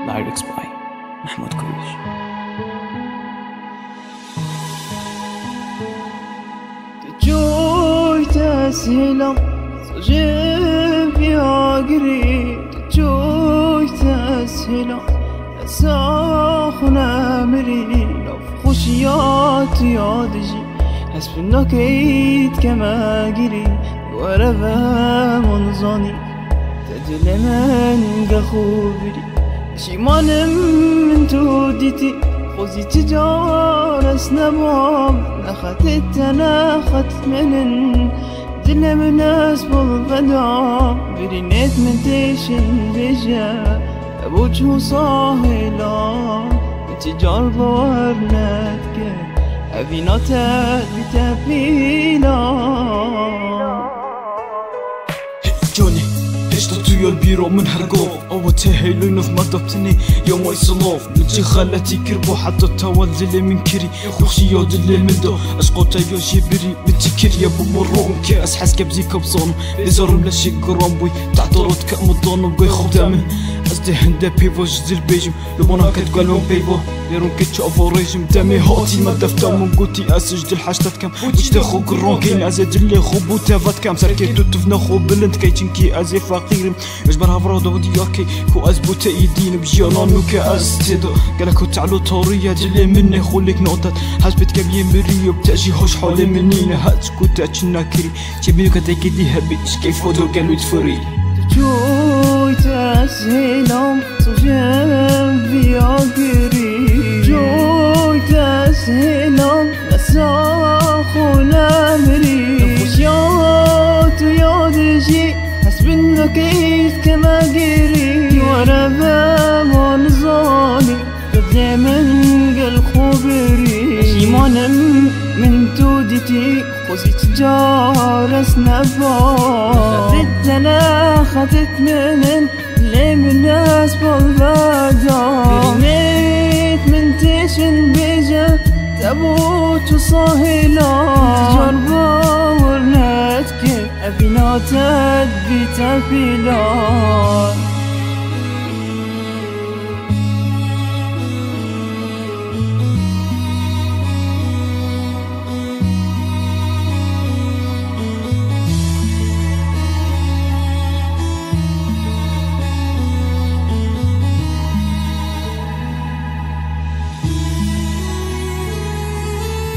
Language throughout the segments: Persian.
Lyrics by محمود كويش. تجوي تسهيلا صجيب يا قريب تجوي تسهيلا ساخنا مرينا في خشيات يا دجي حسب النكيد كما قري ورفا منظني تدل من قخوبري شي ما من توديتي خوزي تجار سنبام نخت من دل من ناس بالغدا برينيت من تيشن بجا أبوجه صاهلا وتجار بورناتك أبيناتا بتابيلا جوني اشتطيو البيرو من هرقوف او تهيلو نف مدبتني يوم ويصلوف نجي خالتي كربو حتى تولد من كري وخشيو دليل من دو اشقوتا يوشي بري متكر يا بمرون كاس حس كبزي كبصون بزرم لشي قرامبوي تعطرت كأمضون وقوي خدامه أزدي هندا بيفو جزل بيجم لبونا كتقالون بيفو ليرون كتشوفو ريجم دامي هوتي ما دفتا من قوتي أسجد الحاشتات كام وجد خو قرون كين أزد اللي خو بوتافات كام ساركيتو تفنا خو بلند كيتشنكي أزي فقيرم اجبرها برادو ودياكي كو أزبوتا يدين بجيانان وكا أزتدو قالكو تعلو طورية دلي مني خوليك نقطات حسبت كبير مريو بتأجي هوش حولي منينا هاتسكو تأجنا كري جيبينو كتاكي دي هبيش كيفو دو قالو تفري جوي تسهيلا صجيب يا قريب جوي تسهيلا نساخنا مريب خشيات يا دجي حسب النكيد كما قريب ورفا منظاني قد من قل خبري شيمان من تودتي خوزي تجار سنبان خدت من اللي من ناس بالغدا برميت من تيشن بيجا تابوت وصاهلا تجربة ورناتك أبيناتك بتابيلان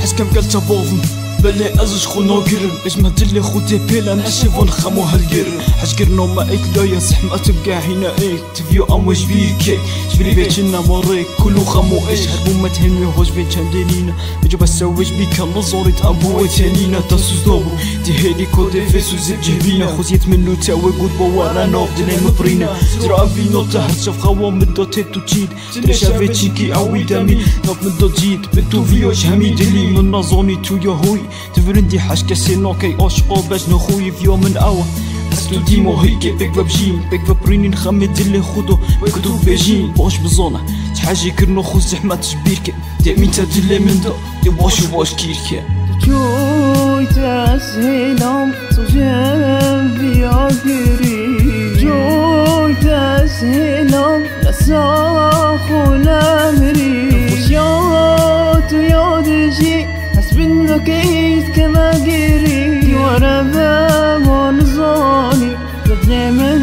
حس كم قلت بوفن بلي ازج خونو قرن اجمع دلي خوتي بيلا نشيفون خمو هالقرن حشكرنو ما ايك لا يصح ما تبقى هنا ايك تفيو اموش بيكي شبري بيتشنا موريك كلو خمو ايش هربو ما تهنمي هوش بيتشان دينينا بجو بسويش بيكا نظوري تابو ويتانينا تاسوس دوبو تهيلي كودي فيسو زب جهبينا خوزيت منو تاوي قود بوارا نوف دلي مبرينا ترى فينو تحت شاف خوام من دو تيتو تشيد ترى شافي تشيكي اوي دامي نوف من دو جيد بنتو فيوش همي دلي من نظوني تو يهوي تفرندي حاجة سينو كي أشقو باش نخوي في يوم من أول أستو ديمو هيكي بيك فابجين بيك فابريني نخمد اللي خدو بكتو بيجين بوش بزونة تحاجي كرنو خو زحمة تشبيرك دي مين تدلي من دو دي بوش كيركي جوي تسهيلا صجيب يا قريب جوي تسهيلا نساخنا مريب خشيات يا دجي حسب النكيد كما قريب ورفا منظاني قد من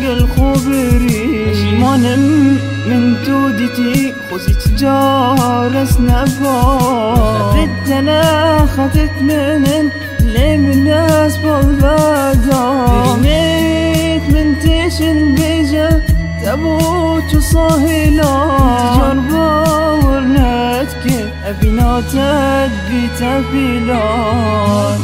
قل خبري شيمان من تودتي خوزي تجار سنبان خدت من اللي من ناس بالغدا برميت من تيشن بيجا تابوت وصاهلا تجربة ورناتك أبيناتك بتابيلان